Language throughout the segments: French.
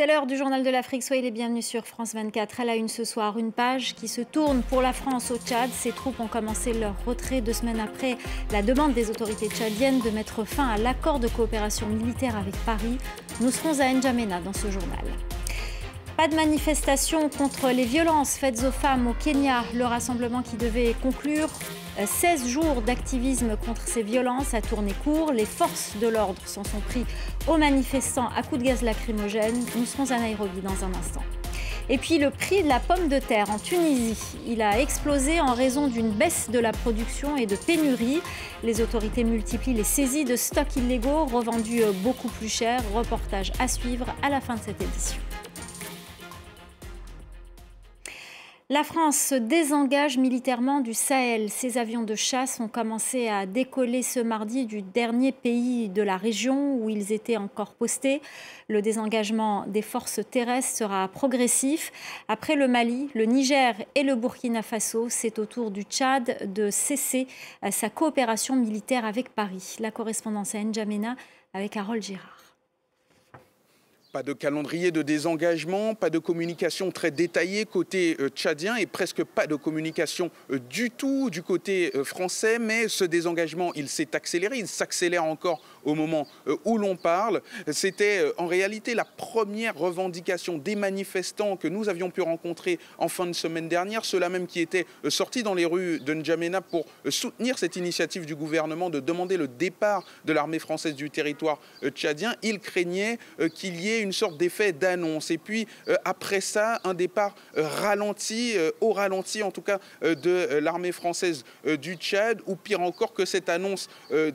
C'est l'heure du journal de l'Afrique. Soyez les bienvenus sur France 24. À la une ce soir, une page qui se tourne pour la France au Tchad. Ses troupes ont commencé leur retrait 2 semaines après la demande des autorités tchadiennes de mettre fin à l'accord de coopération militaire avec Paris. Nous serons à N'Djamena dans ce journal. Pas de manifestation contre les violences faites aux femmes au Kenya. Le rassemblement qui devait conclure 16 jours d'activisme contre ces violences a tourné court. Les forces de l'ordre s'en sont pris aux manifestants à coups de gaz lacrymogène. Nous serons à Nairobi dans un instant. Et puis le prix de la pomme de terre en Tunisie. Il a explosé en raison d'une baisse de la production et de pénuries. Les autorités multiplient les saisies de stocks illégaux revendus beaucoup plus cher. Reportage à suivre à la fin de cette édition. La France se désengage militairement du Sahel. Ses avions de chasse ont commencé à décoller ce mardi du dernier pays de la région où ils étaient encore postés. Le désengagement des forces terrestres sera progressif. Après le Mali, le Niger et le Burkina Faso, c'est au tour du Tchad de cesser sa coopération militaire avec Paris. La correspondance à N'Djamena avec Harold Girard. Pas de calendrier de désengagement, pas de communication très détaillée côté tchadien et presque pas de communication du tout du côté français. Mais ce désengagement, il s'est accéléré, il s'accélère encore au moment où l'on parle. C'était en réalité la première revendication des manifestants que nous avions pu rencontrer en fin de semaine dernière. Ceux-là même qui étaient sortis dans les rues de N'Djamena pour soutenir cette initiative du gouvernement de demander le départ de l'armée française du territoire tchadien. Ils craignaient qu'il y ait une sorte d'effet d'annonce. Et puis, après ça, un départ ralenti, au ralenti en tout cas, de l'armée française du Tchad, ou pire encore que cette annonce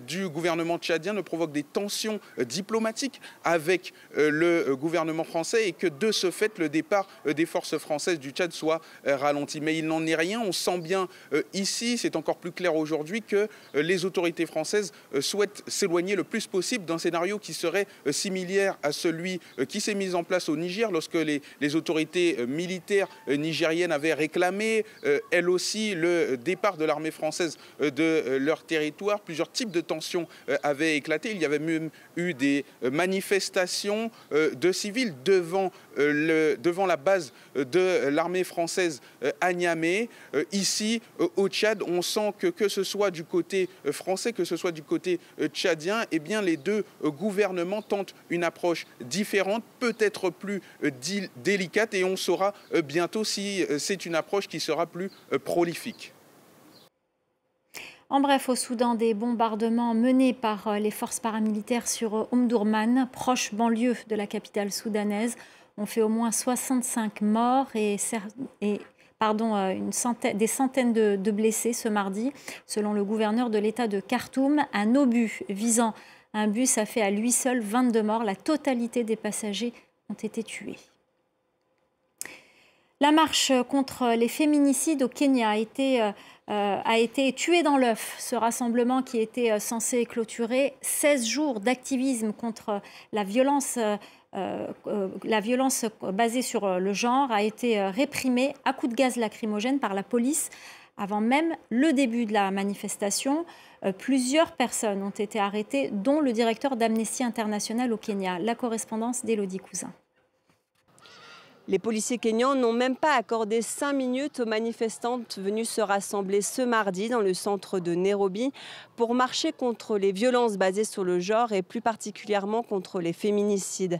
du gouvernement tchadien ne provoque des tensions diplomatiques avec le gouvernement français et que de ce fait, le départ des forces françaises du Tchad soit ralenti. Mais il n'en est rien. On sent bien ici, c'est encore plus clair aujourd'hui, que les autorités françaises souhaitent s'éloigner le plus possible d'un scénario qui serait similaire à celui qui s'est mis en place au Niger lorsque les autorités militaires nigériennes avaient réclamé, elles aussi, le départ de l'armée française de leur territoire. Plusieurs types de tensions avaient éclaté. Il y avait même eu des manifestations de civils devant la base de l'armée française à Niamey. Ici, au Tchad, on sent que ce soit du côté français, que ce soit du côté tchadien, eh bien, les deux gouvernements tentent une approche différente, peut-être plus délicate, et on saura bientôt si c'est une approche qui sera plus prolifique. En bref, au Soudan, des bombardements menés par les forces paramilitaires sur Omdurman, proche banlieue de la capitale soudanaise, ont fait au moins 65 morts et des centaines de blessés ce mardi. Selon le gouverneur de l'État de Khartoum, un obus visant un bus a fait à lui seul 22 morts. La totalité des passagers ont été tués. La marche contre les féminicides au Kenya a été tuée dans l'œuf. Ce rassemblement qui était censé clôturer 16 jours d'activisme contre la violence basée sur le genre a été réprimé à coups de gaz lacrymogène par la police. Avant même le début de la manifestation, plusieurs personnes ont été arrêtées, dont le directeur d'Amnesty International au Kenya. La correspondance d'Élodie Cousin. Les policiers kenyans n'ont même pas accordé 5 minutes aux manifestantes venues se rassembler ce mardi dans le centre de Nairobi pour marcher contre les violences basées sur le genre et plus particulièrement contre les féminicides.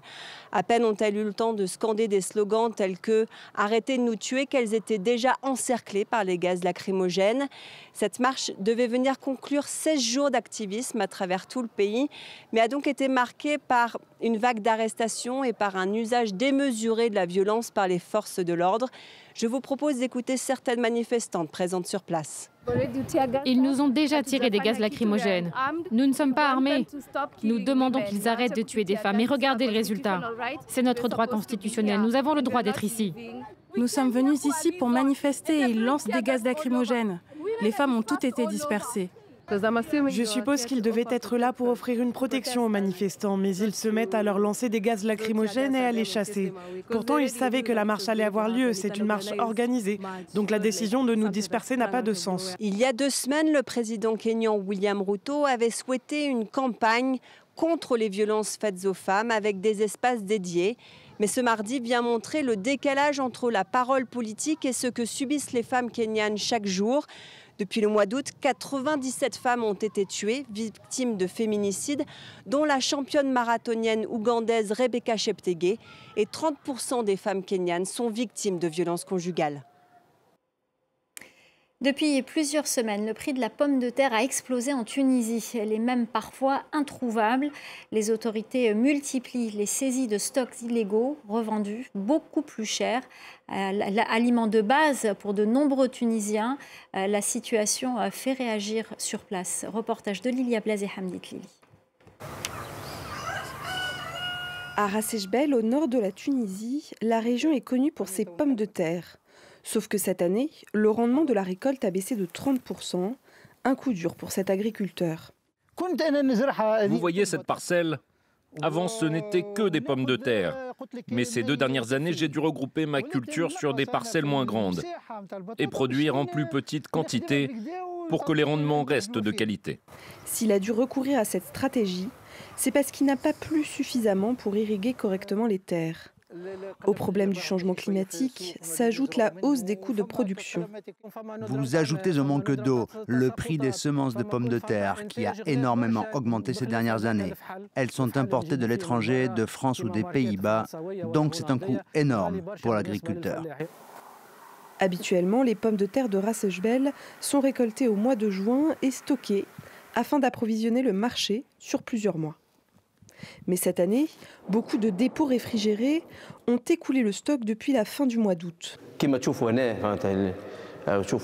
À peine ont-elles eu le temps de scander des slogans tels que « Arrêtez de nous tuer » qu'elles étaient déjà encerclées par les gaz lacrymogènes. Cette marche devait venir conclure 16 jours d'activisme à travers tout le pays, mais a donc été marquée par une vague d'arrestations et par un usage démesuré de la violence par les forces de l'ordre. Je vous propose d'écouter certaines manifestantes présentes sur place. Ils nous ont déjà tiré des gaz lacrymogènes. Nous ne sommes pas armés. Nous demandons qu'ils arrêtent de tuer des femmes. Et regardez le résultat. C'est notre droit constitutionnel. Nous avons le droit d'être ici. Nous sommes venus ici pour manifester et ils lancent des gaz lacrymogènes. Les femmes ont toutes été dispersées. Je suppose qu'ils devaient être là pour offrir une protection aux manifestants, mais ils se mettent à leur lancer des gaz lacrymogènes et à les chasser. Pourtant, ils savaient que la marche allait avoir lieu, c'est une marche organisée. Donc la décision de nous disperser n'a pas de sens. Il y a 2 semaines, le président kényan William Ruto avait souhaité une campagne contre les violences faites aux femmes avec des espaces dédiés. Mais ce mardi vient montrer le décalage entre la parole politique et ce que subissent les femmes kenyanes chaque jour. Depuis le mois d'août, 97 femmes ont été tuées, victimes de féminicide, dont la championne marathonienne ougandaise Rebecca Cheptegei. Et 30% des femmes kenyanes sont victimes de violences conjugales. Depuis plusieurs semaines, le prix de la pomme de terre a explosé en Tunisie. Elle est même parfois introuvable. Les autorités multiplient les saisies de stocks illégaux revendus beaucoup plus cher. Aliment de base pour de nombreux Tunisiens. La situation fait réagir sur place. Reportage de Lilia Blaise et Hamdi Tlili. À Ras el-Jbel, au nord de la Tunisie, la région est connue pour ses pommes de terre. Sauf que cette année, le rendement de la récolte a baissé de 30%, un coup dur pour cet agriculteur. Vous voyez cette parcelle? Avant, ce n'était que des pommes de terre. Mais ces 2 dernières années, j'ai dû regrouper ma culture sur des parcelles moins grandes et produire en plus petite quantité pour que les rendements restent de qualité. S'il a dû recourir à cette stratégie, c'est parce qu'il n'a pas plu suffisamment pour irriguer correctement les terres. Au problème du changement climatique s'ajoute la hausse des coûts de production. Vous ajoutez au manque d'eau le prix des semences de pommes de terre qui a énormément augmenté ces dernières années. Elles sont importées de l'étranger, de France ou des Pays-Bas, donc c'est un coût énorme pour l'agriculteur. Habituellement, les pommes de terre de Ras el-Jbel sont récoltées au mois de juin et stockées afin d'approvisionner le marché sur plusieurs mois. Mais cette année, beaucoup de dépôts réfrigérés ont écoulé le stock depuis la fin du mois d'août.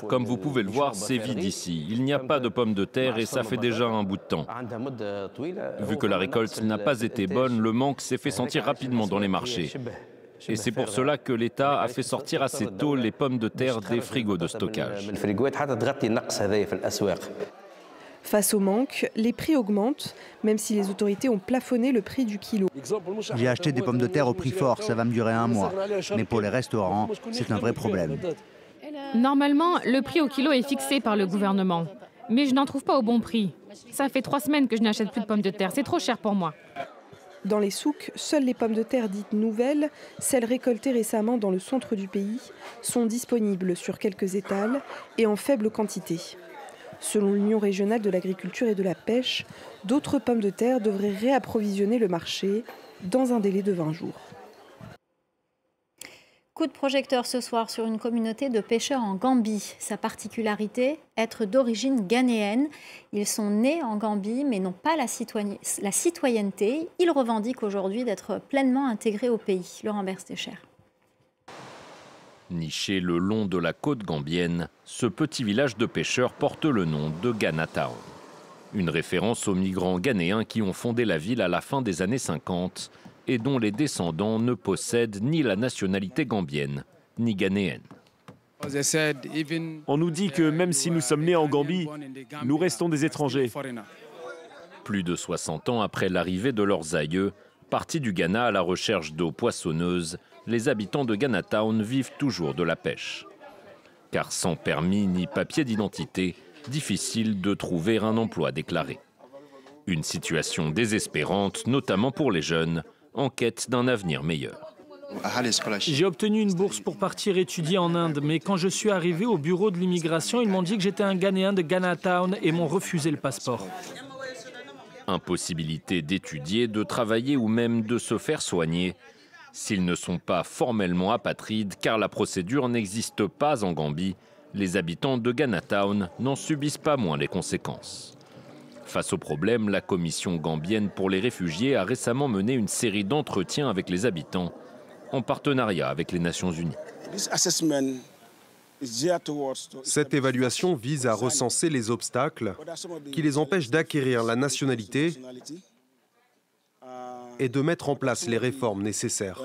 Comme vous pouvez le voir, c'est vide ici. Il n'y a pas de pommes de terre et ça fait déjà un bout de temps. Vu que la récolte n'a pas été bonne, le manque s'est fait sentir rapidement dans les marchés. Et c'est pour cela que l'État a fait sortir assez tôt les pommes de terre des frigos de stockage. Face au manque, les prix augmentent, même si les autorités ont plafonné le prix du kilo. J'ai acheté des pommes de terre au prix fort, ça va me durer un mois. Mais pour les restaurants, c'est un vrai problème. Normalement, le prix au kilo est fixé par le gouvernement. Mais je n'en trouve pas au bon prix. Ça fait 3 semaines que je n'achète plus de pommes de terre, c'est trop cher pour moi. Dans les souks, seules les pommes de terre dites nouvelles, celles récoltées récemment dans le centre du pays, sont disponibles sur quelques étals et en faible quantité. Selon l'Union régionale de l'agriculture et de la pêche, d'autres pommes de terre devraient réapprovisionner le marché dans un délai de 20 jours. Coup de projecteur ce soir sur une communauté de pêcheurs en Gambie. Sa particularité, être d'origine ghanéenne. Ils sont nés en Gambie mais n'ont pas la citoyenneté. Ils revendiquent aujourd'hui d'être pleinement intégrés au pays. Laurent Berstecher. Niché le long de la côte gambienne, ce petit village de pêcheurs porte le nom de Ghana Town. Une référence aux migrants ghanéens qui ont fondé la ville à la fin des années 50 et dont les descendants ne possèdent ni la nationalité gambienne ni ghanéenne. On nous dit que même si nous sommes nés en Gambie, nous restons des étrangers. Plus de 60 ans après l'arrivée de leurs aïeux, partis du Ghana à la recherche d'eau poissonneuse, les habitants de Ghana Town vivent toujours de la pêche. Car sans permis ni papier d'identité, difficile de trouver un emploi déclaré. Une situation désespérante, notamment pour les jeunes, en quête d'un avenir meilleur. J'ai obtenu une bourse pour partir étudier en Inde, mais quand je suis arrivé au bureau de l'immigration, ils m'ont dit que j'étais un Ghanéen de Ghana Town et m'ont refusé le passeport. Impossibilité d'étudier, de travailler ou même de se faire soigner s'ils ne sont pas formellement apatrides, car la procédure n'existe pas en Gambie. Les habitants de Ghana Town n'en subissent pas moins les conséquences. Face au problème, la Commission gambienne pour les réfugiés a récemment mené une série d'entretiens avec les habitants, en partenariat avec les Nations Unies. Cette évaluation vise à recenser les obstacles qui les empêchent d'acquérir la nationalité et de mettre en place les réformes nécessaires.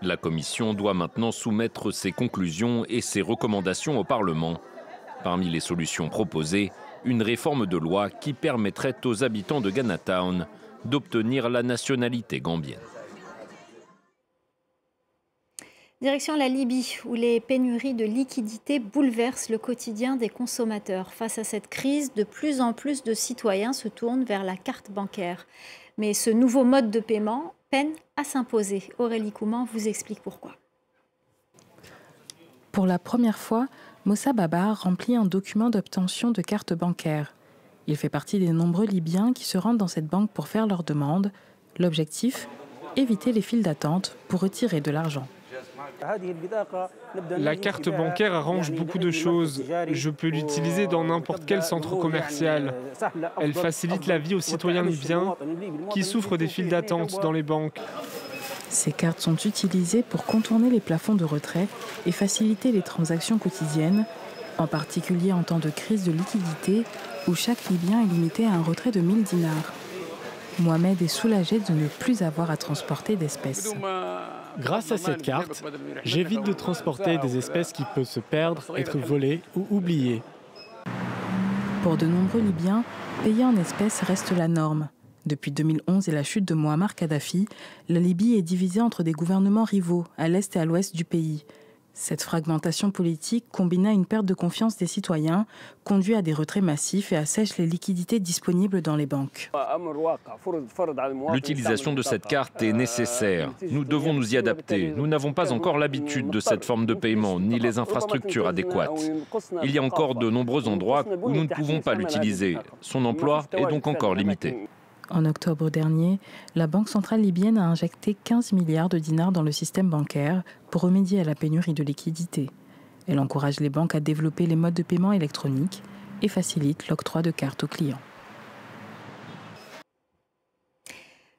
La Commission doit maintenant soumettre ses conclusions et ses recommandations au Parlement. Parmi les solutions proposées, une réforme de loi qui permettrait aux habitants de Ghana Town d'obtenir la nationalité gambienne. Direction la Libye, où les pénuries de liquidités bouleversent le quotidien des consommateurs. Face à cette crise, de plus en plus de citoyens se tournent vers la carte bancaire. Mais ce nouveau mode de paiement peine à s'imposer. Aurélie Couman vous explique pourquoi. Pour la première fois, Moussa Baba remplit un document d'obtention de carte bancaire. Il fait partie des nombreux Libyens qui se rendent dans cette banque pour faire leur demande. L'objectif ? Éviter les files d'attente pour retirer de l'argent. La carte bancaire arrange beaucoup de choses. Je peux l'utiliser dans n'importe quel centre commercial. Elle facilite la vie aux citoyens libyens qui souffrent des files d'attente dans les banques. Ces cartes sont utilisées pour contourner les plafonds de retrait et faciliter les transactions quotidiennes, en particulier en temps de crise de liquidité où chaque Libyen est limité à un retrait de 1000 dinars. Mohamed est soulagé de ne plus avoir à transporter d'espèces. Grâce à cette carte, j'évite de transporter des espèces qui peuvent se perdre, être volées ou oubliées. Pour de nombreux Libyens, payer en espèces reste la norme. Depuis 2011 et la chute de Mouammar Kadhafi, la Libye est divisée entre des gouvernements rivaux à l'est et à l'ouest du pays. Cette fragmentation politique, combinée à une perte de confiance des citoyens, conduit à des retraits massifs et assèche les liquidités disponibles dans les banques. L'utilisation de cette carte est nécessaire. Nous devons nous y adapter. Nous n'avons pas encore l'habitude de cette forme de paiement, ni les infrastructures adéquates. Il y a encore de nombreux endroits où nous ne pouvons pas l'utiliser. Son emploi est donc encore limité. En octobre dernier, la Banque centrale libyenne a injecté 15 milliards de dinars dans le système bancaire pour remédier à la pénurie de liquidités. Elle encourage les banques à développer les modes de paiement électroniques et facilite l'octroi de cartes aux clients.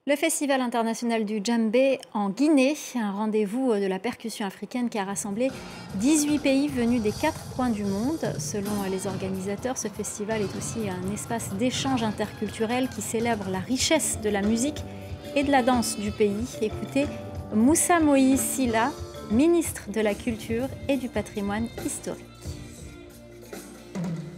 Le Festival international du djembé en Guinée, un rendez-vous de la percussion africaine qui a rassemblé 18 pays venus des 4 coins du monde. Selon les organisateurs, ce festival est aussi un espace d'échange interculturel qui célèbre la richesse de la musique et de la danse du pays. Écoutez Moussa Moïse Silla, ministre de la Culture et du Patrimoine historique.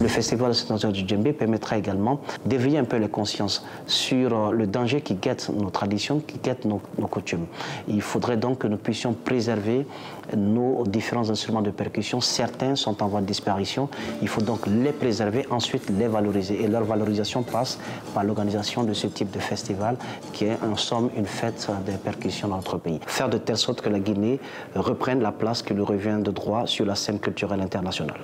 Le Festival international du djembé permettra également d'éveiller un peu les consciences sur le danger qui guette nos traditions, qui guette nos coutumes. Il faudrait donc que nous puissions préserver nos différents instruments de percussion. Certains sont en voie de disparition. Il faut donc les préserver, ensuite les valoriser. Et leur valorisation passe par l'organisation de ce type de festival qui est en somme une fête des percussions dans notre pays. Faire de telle sorte que la Guinée reprenne la place qui lui revient de droit sur la scène culturelle internationale.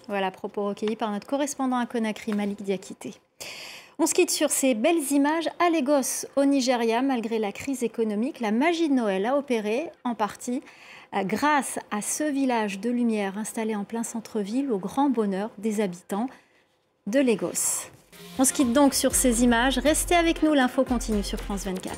Voilà, propos recueillis par notre correspondant à Conakry, Malik Diakité. On se quitte sur ces belles images à Lagos, au Nigeria. Malgré la crise économique, la magie de Noël a opéré en partie grâce à ce village de lumière installé en plein centre-ville, au grand bonheur des habitants de Lagos. On se quitte donc sur ces images. Restez avec nous, l'info continue sur France 24.